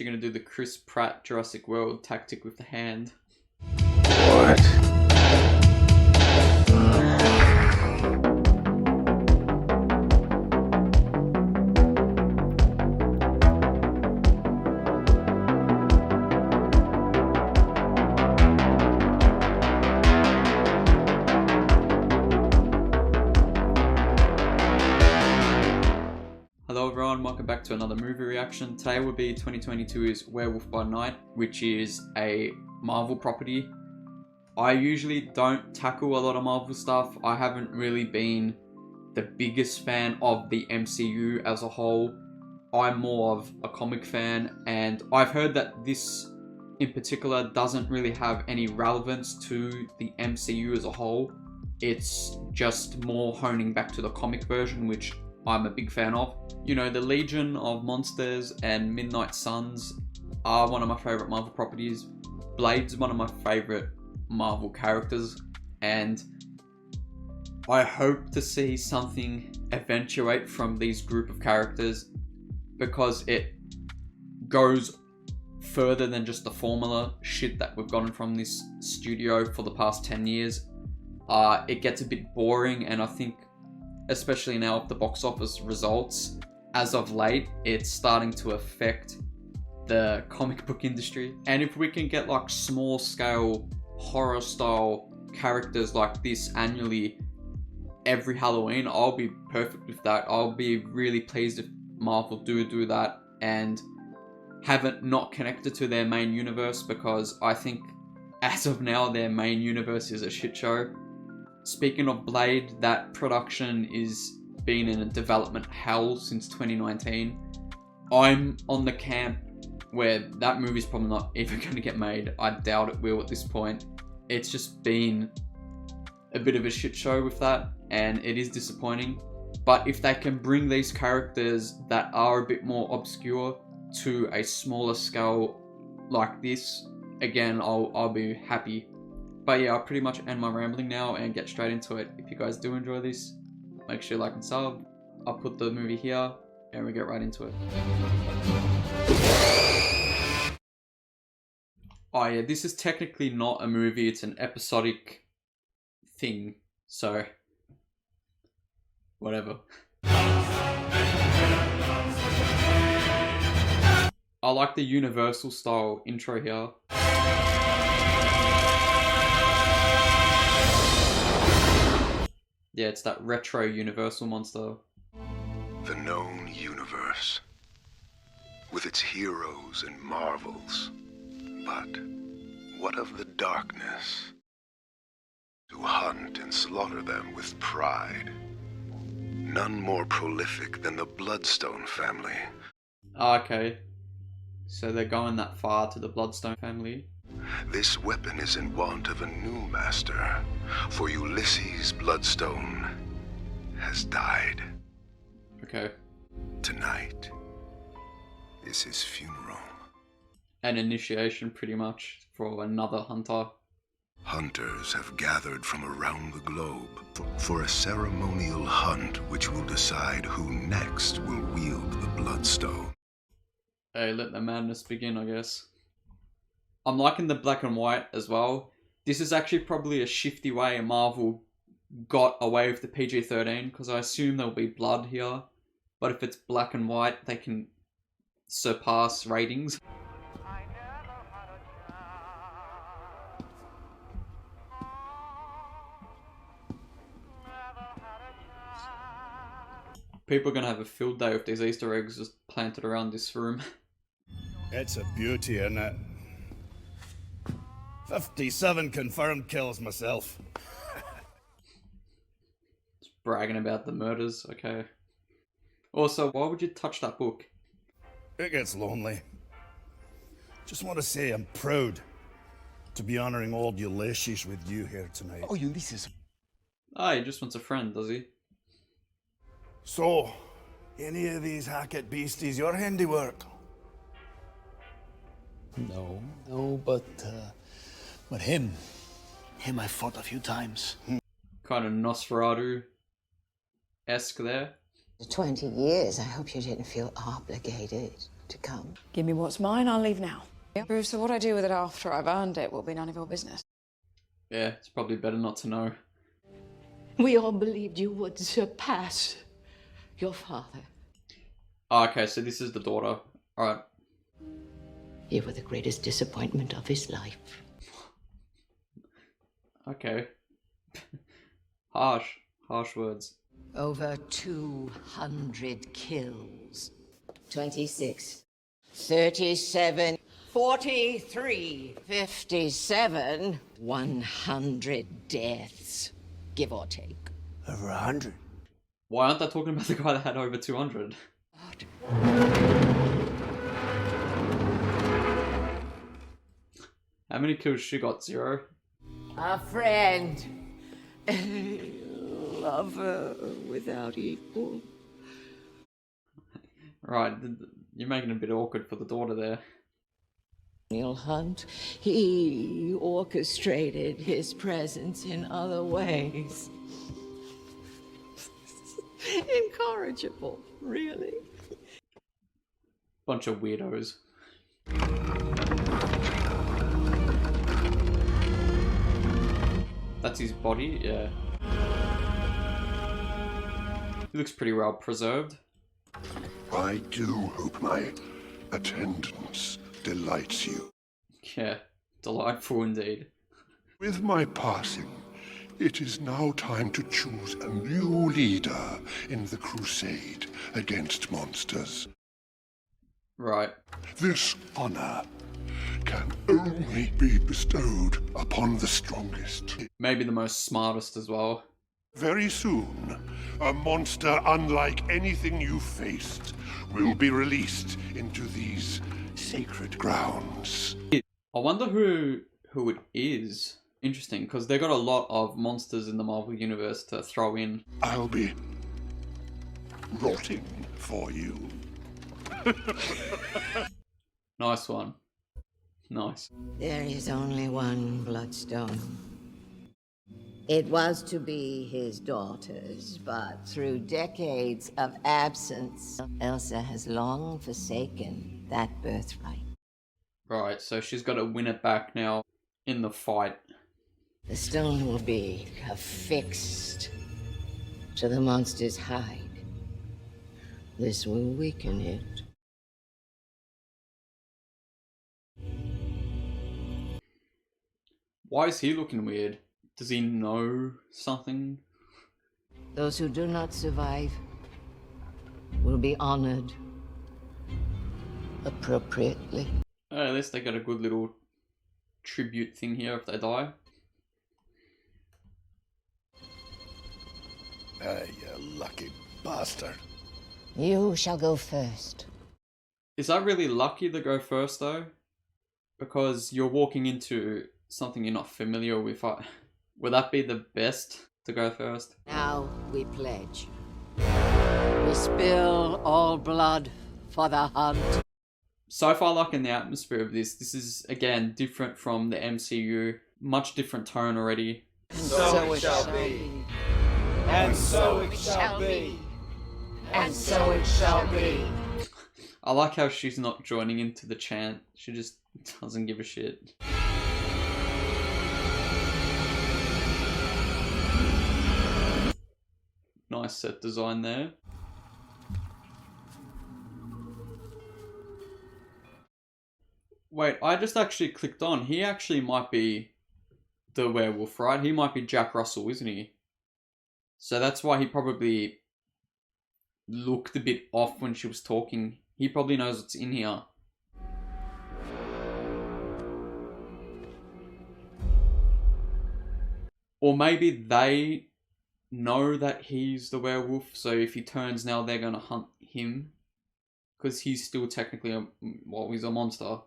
She gonna do the Chris Pratt Jurassic World tactic with the hand. What? Hello everyone, welcome back to another movie reaction. Today will be 2022's Werewolf By Night, which is a Marvel property. I usually don't tackle a lot of Marvel stuff. I haven't really been the biggest fan of the MCU as a whole. I'm more of a comic fan, and I've heard that this in particular doesn't really have any relevance to the MCU as a whole. It's just more honing back to the comic version, which I'm a big fan of. You know, the Legion of Monsters and Midnight Suns are one of my favorite Marvel properties. Blade's one of my favorite Marvel characters, and I hope to see something eventuate from these group of characters because it goes further than just the formula shit that we've gotten from this studio for the past 10 years. It gets a bit boring, and I think especially now with the box office results, as of late, it's starting to affect the comic book industry. And if we can get like small scale horror style characters like this annually every Halloween, I'll be perfect with that. I'll be really pleased if Marvel do that and have it not connected to their main universe, because I think as of now their main universe is a shit show. Speaking of Blade, that production is been in a development hell since 2019. I'm on the camp where that movie's probably not even going to get made. I doubt it will at this point. It's just been a bit of a shit show with that, and it is disappointing. But if they can bring these characters that are a bit more obscure to a smaller scale like this, again, I'll be happy. But yeah, I'll pretty much end my rambling now and get straight into it. If you guys do enjoy this, make sure you like and sub. I'll put the movie here and we get right into it. Oh yeah, this is technically not a movie, it's an episodic thing, so whatever. I like the Universal style intro here. Yeah, it's that retro Universal monster. The known universe, with its heroes and marvels. But what of the darkness? To hunt and slaughter them with pride. None more prolific than the Bloodstone family. Okay, so they're going that far to the Bloodstone family. This weapon is in want of a new master, for Ulysses Bloodstone has died. Okay. Tonight is his funeral. An initiation, pretty much, for another hunter. Hunters have gathered from around the globe for a ceremonial hunt which will decide who next will wield the Bloodstone. Hey, let the madness begin, I guess. I'm liking the black and white as well. This is actually probably a shifty way Marvel got away with the PG-13, because I assume there'll be blood here. But if it's black and white, they can surpass ratings. People are going to have a field day with these Easter eggs just planted around this room. It's a beauty, isn't it? 57 confirmed kills myself. Just bragging about the murders, okay. Also, why would you touch that book? It gets lonely. Just want to say I'm proud to be honouring old Ulysses with you here tonight. Oh, Ulysses. Ah, he just wants a friend, does he? So, any of these Hackett beasties your handiwork? No, but him I fought a few times. Kind of Nosferatu-esque there. 20 years, I hope you didn't feel obligated. to come. Give me what's mine, I'll leave now. Bruce, so what I do with it after I've earned it will be none of your business. Yeah, it's probably better not to know. We all believed you would surpass your father. Oh, okay, so this is the daughter. Alright. You were the greatest disappointment of his life. Okay. Harsh words. Over 200 kills. 26. 37. 43. 57. 100 deaths. Give or take. Over 100. Why aren't they talking about the guy that had over 200? How many kills she got? 0? A friend. A lover without equal. Right, you're making it a bit awkward for the daughter there. Neil Hunt, he orchestrated his presence in other ways. Incorrigible, really. Bunch of weirdos. That's his body, yeah. He looks pretty well preserved. I do hope my attendance delights you. Yeah, delightful indeed. With my passing, it is now time to choose a new leader in the crusade against monsters. Right. This honor can only be bestowed upon the strongest. Maybe the most smartest as well. Very soon, a monster unlike anything you faced will be released into these sacred grounds. I wonder who it is. Interesting, because they got a lot of monsters in the Marvel Universe to throw in. I'll be rotting for you. Nice one. Nice. There is only one bloodstone. It was to be his daughter's, but through decades of absence, Elsa has long forsaken that birthright. Right, so she's got to win it back now in the fight. The stone will be affixed to the monster's hide. This will weaken it. Why is he looking weird? Does he know something? Those who do not survive will be honored appropriately. At least they got a good little tribute thing here if they die. You lucky bastard. You shall go first. Is that really lucky to go first though? Because you're walking into something you're not familiar with. Would that be the best to go first? Now we pledge. We spill all blood for the hunt. So far, like in the atmosphere of this is again different from the MCU. Much different tone already. So it shall be. And so it shall be. And so it shall be. I like how she's not joining into the chant. She just doesn't give a shit. Nice set design there. Wait, I just actually clicked on. He actually might be the werewolf, right? He might be Jack Russell, isn't he? So that's why he probably looked a bit off when she was talking. He probably knows what's in here. Or maybe they know that he's the werewolf, so if he turns now, they're gonna hunt him. Because he's still technically he's a monster.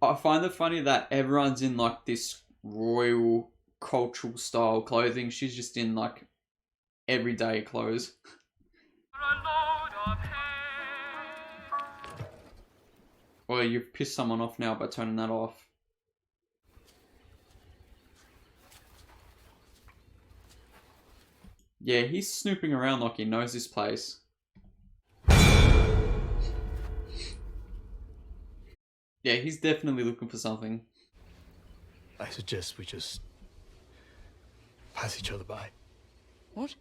I find it funny that everyone's in like this royal cultural style clothing. She's just in like everyday clothes. Well, you've pissed someone off now by turning that off. Yeah, he's snooping around like he knows this place. Yeah, he's definitely looking for something. I suggest we just pass each other by. What?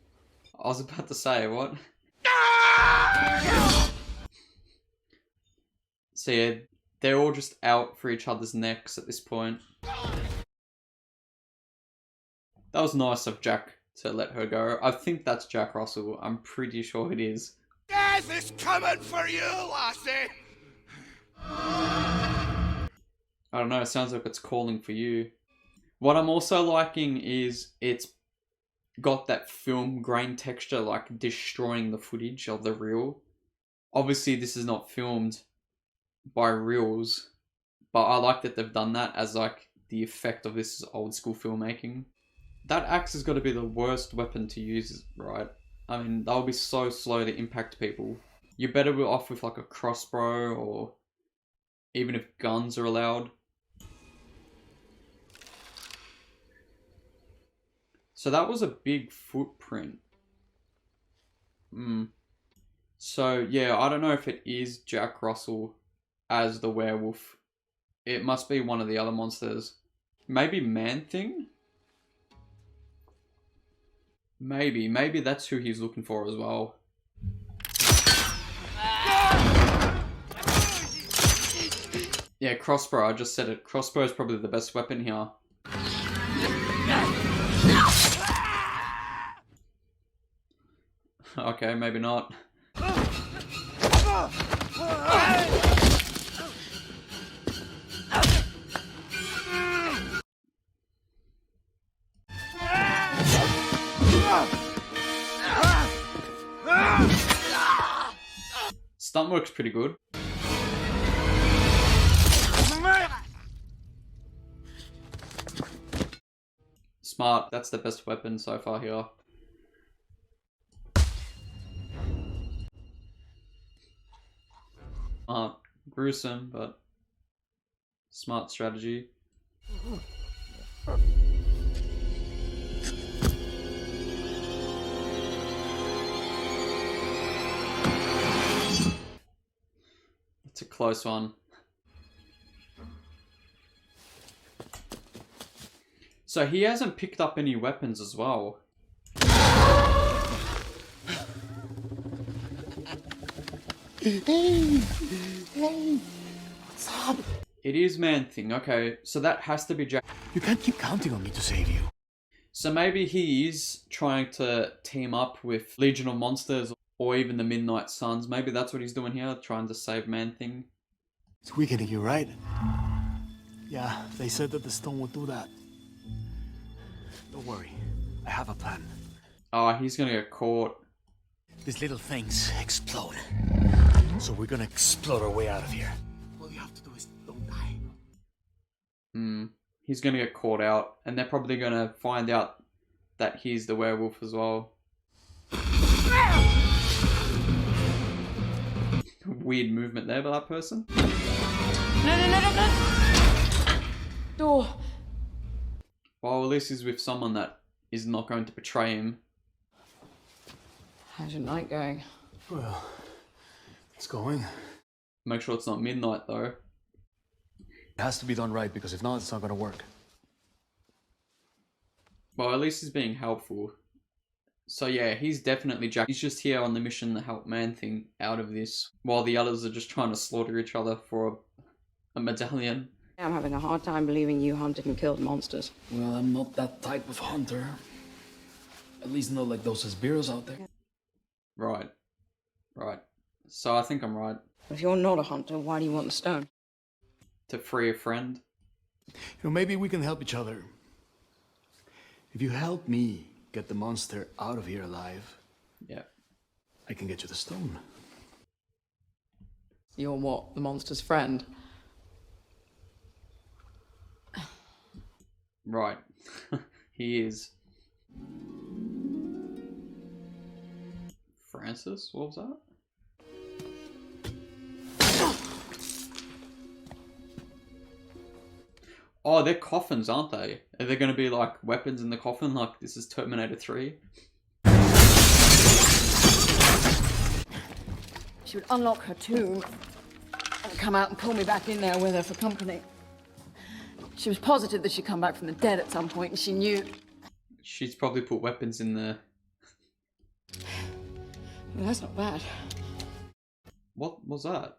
I was about to say, what? So yeah, they're all just out for each other's necks at this point. That was nice of Jack to let her go. I think that's Jack Russell. I'm pretty sure it is. Death is coming for you, lassie! I don't know, it sounds like it's calling for you. What I'm also liking is it's got that film grain texture, like destroying the footage of the reel. Obviously this is not filmed by reels, but I like that they've done that as like the effect of this old school filmmaking. That axe has got to be the worst weapon to use, right? I mean, that would be so slow to impact people. You're better off with like a crossbow, or even if guns are allowed. So that was a big footprint. So yeah, I don't know if it is Jack Russell as the werewolf. It must be one of the other monsters. Maybe Man-Thing? Maybe that's who he's looking for as well. Yeah, crossbow, I just said it. Crossbow is probably the best weapon here. Okay, maybe not. Stunt works pretty good. Smart, that's the best weapon so far here. Gruesome, but smart strategy. It's a close one. So he hasn't picked up any weapons as well. Hey, what's up? It is Man-Thing, okay, so that has to be Jack. You can't keep counting on me to save you. So maybe he is trying to team up with Legion of Monsters or even the Midnight Suns. Maybe that's what he's doing here, trying to save Man-Thing. It's weakening you, right? Yeah, they said that the stone would do that. Don't worry, I have a plan. Oh, he's gonna get caught. These little things explode. So we're gonna explode our way out of here. All you have to do is don't die. He's gonna get caught out, and they're probably gonna find out that he's the werewolf as well. Weird movement there by that person. No. Door. Well, at least he's with someone that is not going to betray him. How's your night going? Well, it's going. Make sure it's not midnight though. It has to be done right, because if not, it's not gonna work. Well, at least he's being helpful. So yeah, he's definitely Jack. He's just here on the mission to help Man-Thing out of this, while the others are just trying to slaughter each other for a medallion. I'm having a hard time believing you hunted and killed monsters. Well, I'm not that type of hunter. At least not like those Sbirros out there. Right. So I think I'm right. If you're not a hunter, why do you want the stone? To free a friend. You know, maybe we can help each other. If you help me get the monster out of here alive, Yeah. I can get you the stone. You're what? The monster's friend? Right. He is. Francis? What was that? Oh, they're coffins, aren't they? Are there going to be like weapons in the coffin like this is Terminator 3? she would unlock her tomb and come out and pull me back in there with her for company. She was positive that she'd come back from the dead at some point, and she knew. She's probably put weapons in there. Well, that's not bad. What was that?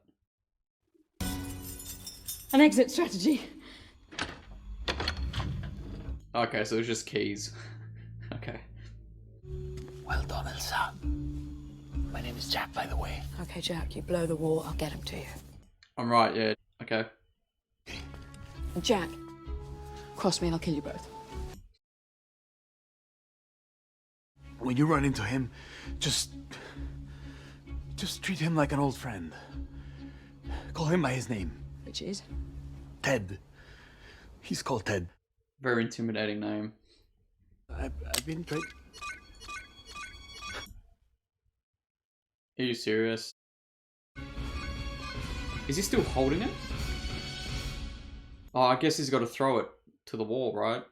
An exit strategy. Okay, so it was just keys. Okay. Well done, Elsa. My name is Jack, by the way. Okay, Jack, you blow the wall, I'll get him to you. I'm right, yeah. Okay. And Jack, cross me and I'll kill you both. When you run into him, just treat him like an old friend. Call him by his name. Which is? Ted. He's called Ted. Very intimidating name. I've been trying. Are you serious? Is he still holding it? Oh, I guess he's got to throw it to the wall, right?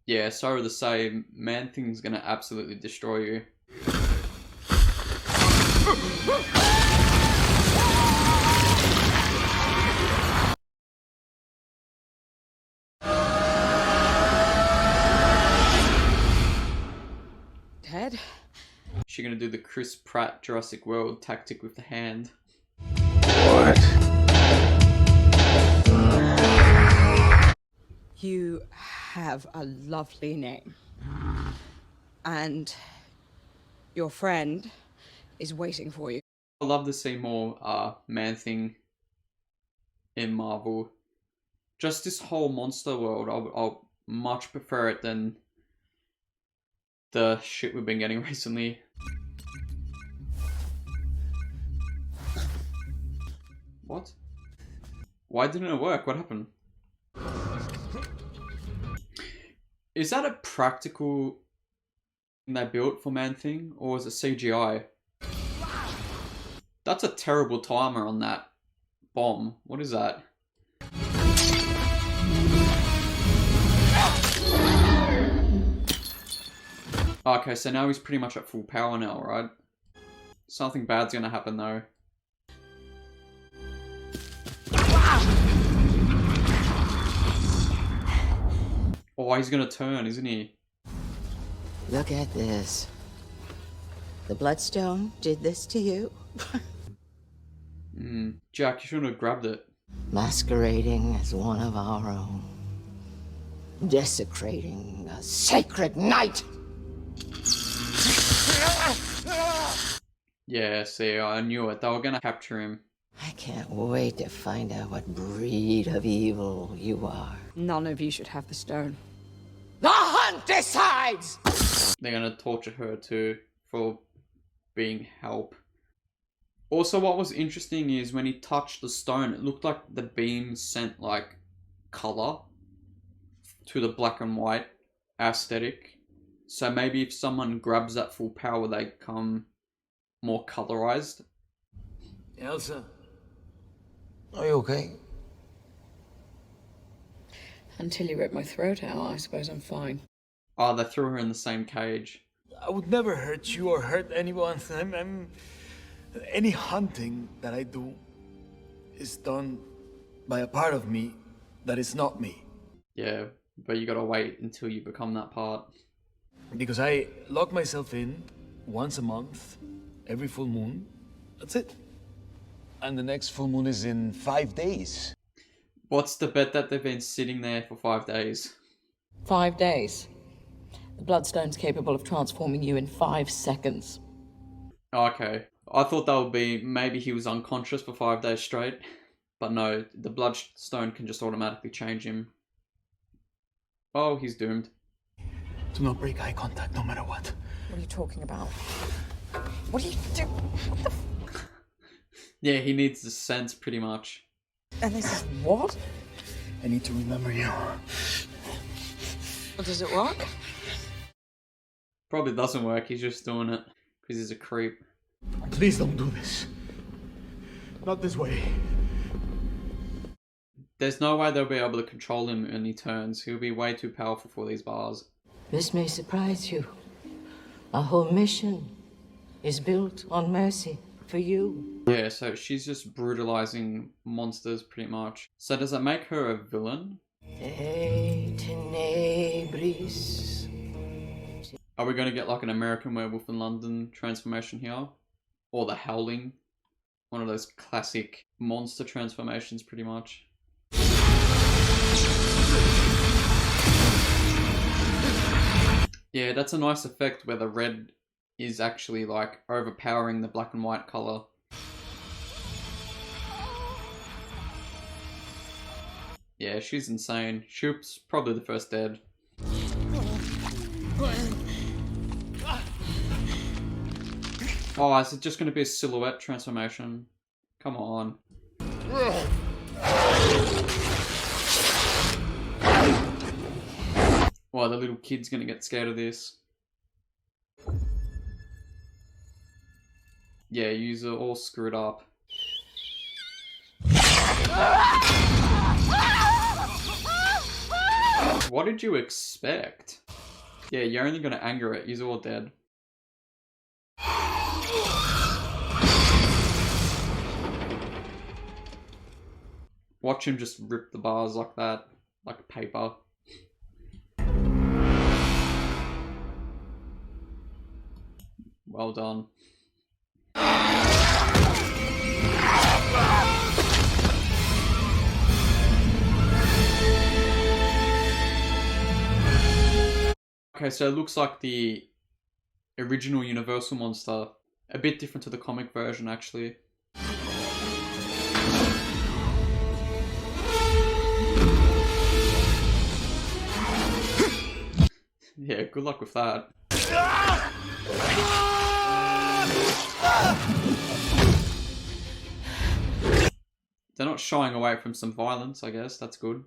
Yeah, sorry to say, Man-Thing's gonna absolutely destroy you. Ted? She's gonna do the Chris Pratt Jurassic World tactic with the hand. What? You have a lovely name. And your friend is waiting for you. I'd love to see more Man-Thing in Marvel. Just this whole monster world, I'll much prefer it than the shit we've been getting recently. What? Why didn't it work? What happened? Is that a practical thing they built for Man-Thing, or was it CGI? That's a terrible timer on that bomb. What is that? Okay, so now he's pretty much at full power now, right? Something bad's gonna happen though. Oh, he's gonna turn, isn't he? Look at this. The Bloodstone did this to you? Jack, you shouldn't have grabbed it. Masquerading as one of our own. Desecrating a sacred night! Yeah, see, I knew it. They were gonna capture him. I can't wait to find out what breed of evil you are. None of you should have the stone. The hunt decides! They're gonna torture her too for being help. Also, what was interesting is when he touched the stone, it looked like the beam sent like color to the black and white aesthetic. So maybe if someone grabs that full power, they become more colorized. Elsa, are you okay? Until you rip my throat out, I suppose I'm fine. Oh, they threw her in the same cage. I would never hurt you or hurt anyone. Any hunting that I do is done by a part of me that is not me. Yeah, but you gotta wait until you become that part. Because I lock myself in once a month, every full moon. That's it. And the next full moon is in 5 days. What's the bet that they've been sitting there for 5 days? 5 days. The Bloodstone's capable of transforming you in 5 seconds. Okay. I thought that would be maybe he was unconscious for 5 days straight. But no, the Bloodstone can just automatically change him. Oh, he's doomed. Do not break eye contact no matter what. What are you talking about? What are you doing? What the Yeah, he needs the sense pretty much. And this is what? I need to remember you. Well, does it work? Probably doesn't work, he's just doing it because he's a creep. Please don't do this. Not this way. There's no way they'll be able to control him when he turns. He'll be way too powerful for these bars. This may surprise you. Our whole mission is built on mercy for you. Yeah, so she's just brutalizing monsters pretty much. So does that make her a villain? Tenebris. Are we going to get like an American Werewolf in London transformation here? Or the Howling? One of those classic monster transformations pretty much. Yeah, that's a nice effect where the red is actually like overpowering the black and white color. Yeah, she's insane. Shoop's probably the first dead. Oh, is it just going to be a silhouette transformation? Come on. Well, the little kid's going to get scared of this. Yeah, you're all screwed up. What did you expect? Yeah, you're only going to anger it. You're all dead. Watch him just rip the bars like that, like paper. Well done. Okay, so it looks like the original Universal monster. A bit different to the comic version, actually. Yeah, good luck with that. They're not shying away from some violence, I guess. That's good.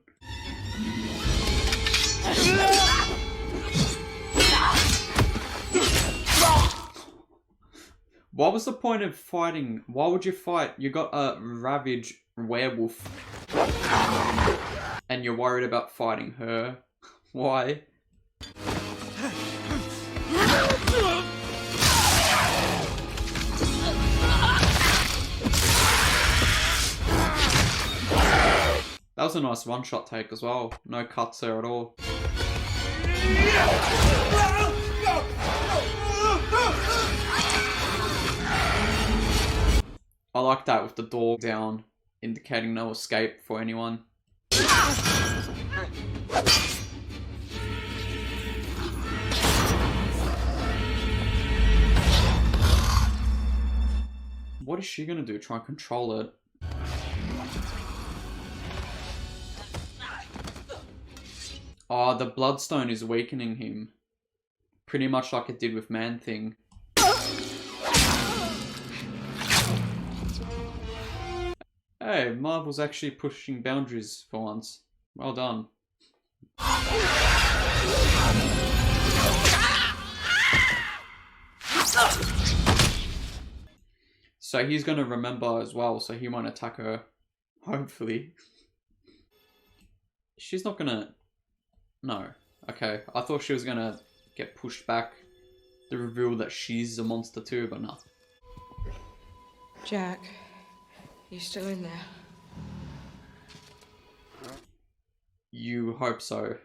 What was the point of fighting? Why would you fight? You got a ravaged werewolf. And you're worried about fighting her. Why? That was a nice one-shot take as well. No cuts there at all. I like that with the door down, indicating no escape for anyone. What is she gonna do? Try and control it? Oh, the bloodstone is weakening him. Pretty much like it did with Man-Thing. Hey, Marvel's actually pushing boundaries for once. Well done. So he's gonna remember as well, so he won't attack her. Hopefully. She's not gonna... No. Okay, I thought she was gonna get pushed back. The reveal that she's a monster too, but no. Jack, you still in there? You hope so.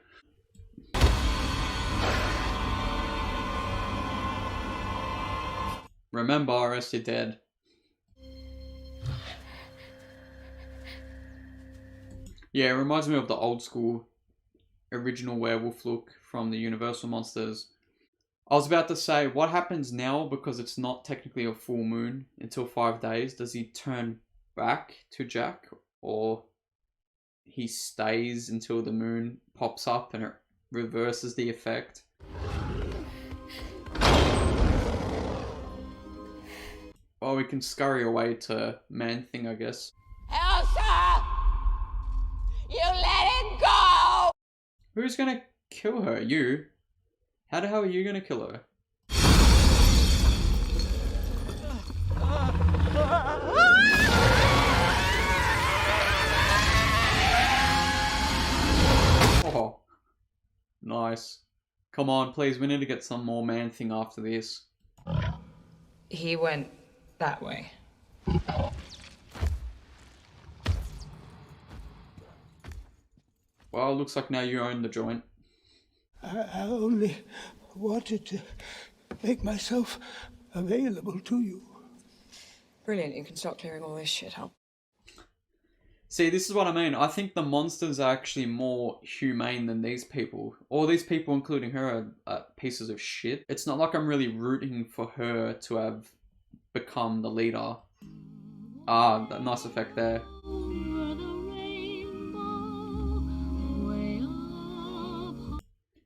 Remember, or else you're dead. Yeah, it reminds me of the old school original werewolf look from the Universal monsters. I was about to say, what happens now, because it's not technically a full moon until 5 days? Does he turn back to Jack, or he stays until the moon pops up and it reverses the effect? Well, we can scurry away to Man-Thing, I guess. Elsa! You let it go! Who's gonna kill her? You? How the hell are you gonna kill her? Oh, nice. Come on, please, we need to get some more Man-Thing after this. He went that way. Well, it looks like now you own the joint. I only wanted to make myself available to you. Brilliant, you can start clearing all this shit up. See, this is what I mean. I think the monsters are actually more humane than these people. All these people, including her, are pieces of shit. It's not like I'm really rooting for her to have become the leader. Ah, that nice effect there.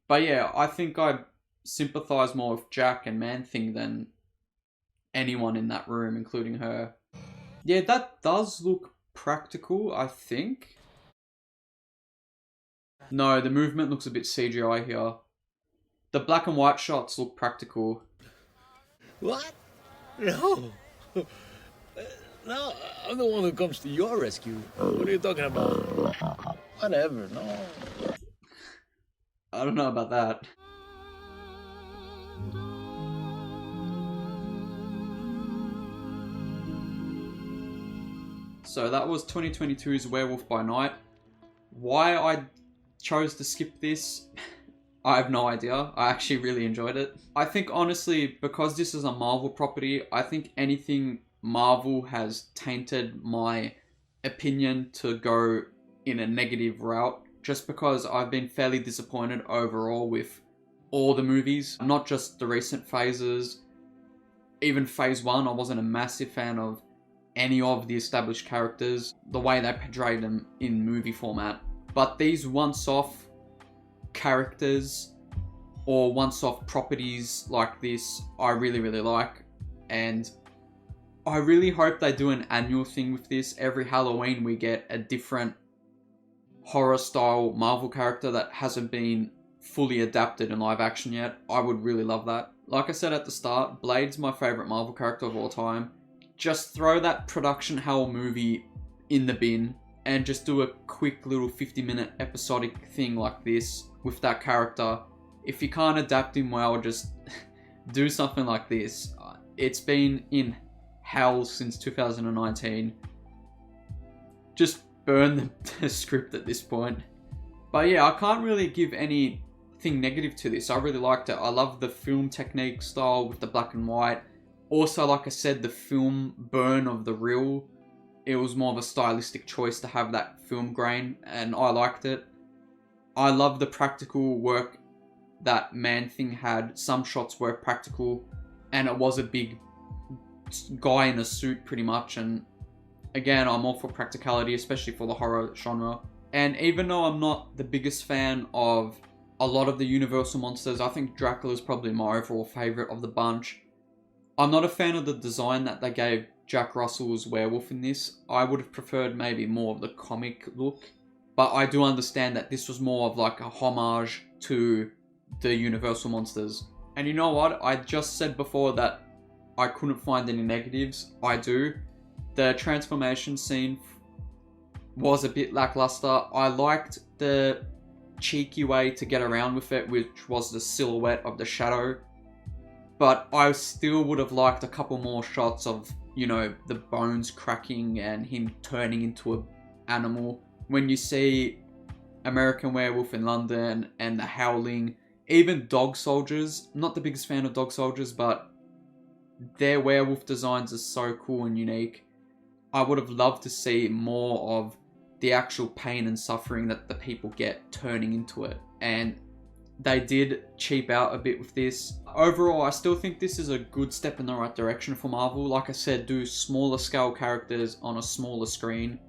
But yeah, I think I sympathise more with Jack and Man-Thing than anyone in that room, including her. Yeah, that does look practical, I think. No, the movement looks a bit CGI here. The black and white shots look practical. What? No. No, I'm the one who comes to your rescue. What are you talking about? Whatever, no. I don't know about that. So that was 2022's Werewolf by Night. Why I chose to skip this, I have no idea. I actually really enjoyed it. I think honestly, because this is a Marvel property, I think anything Marvel has tainted my opinion to go in a negative route, just because I've been fairly disappointed overall with all the movies, not just the recent phases. Even phase 1, I wasn't a massive fan of any of the established characters, the way they portrayed them in movie format. But these once-off characters or once-off properties like this, I really, really like. And I really hope they do an annual thing with this. Every Halloween we get a different horror-style Marvel character that hasn't been fully adapted in live action yet. I would really love that. Like I said at the start, Blade's my favourite Marvel character of all time. Just throw that production hell movie in the bin and just do a quick little 50-minute episodic thing like this with that character. If you can't adapt him well, just do something like this. It's been in hell since 2019. Just burn the script at this point. But yeah, I can't really give anything negative to this. I really liked it. I love the film technique style with the black and white. Also, like I said, the film burn of the reel, it was more of a stylistic choice to have that film grain, and I liked it. I love the practical work that Man-Thing had. Some shots were practical, and it was a big guy in a suit pretty much, and again, I'm all for practicality, especially for the horror genre. And even though I'm not the biggest fan of a lot of the Universal monsters, I think Dracula's probably my overall favourite of the bunch. I'm not a fan of the design that they gave Jack Russell's werewolf in this. I would have preferred maybe more of the comic look. But I do understand that this was more of like a homage to the Universal monsters. And you know what? I just said before that I couldn't find any negatives. I do. The transformation scene was a bit lackluster. I liked the cheeky way to get around with it, which was the silhouette of the shadow. But I still would have liked a couple more shots of, you know, the bones cracking and him turning into an animal. When you see American Werewolf in London and the Howling, even Dog Soldiers, not the biggest fan of Dog Soldiers, but their werewolf designs are so cool and unique. I would have loved to see more of the actual pain and suffering that the people get turning into it. And they did cheap out a bit with this. Overall, I still think this is a good step in the right direction for Marvel. Like I said, do smaller scale characters on a smaller screen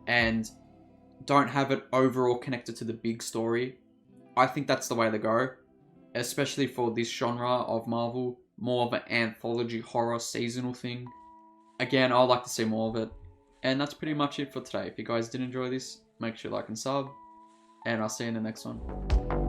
and don't have it overall connected to the big story. I think that's the way to go, especially for this genre of Marvel, more of an anthology horror seasonal thing. Again, I'd like to see more of it. And that's pretty much it for today. If you guys did enjoy this, make sure you like and sub, and I'll see you in the next one.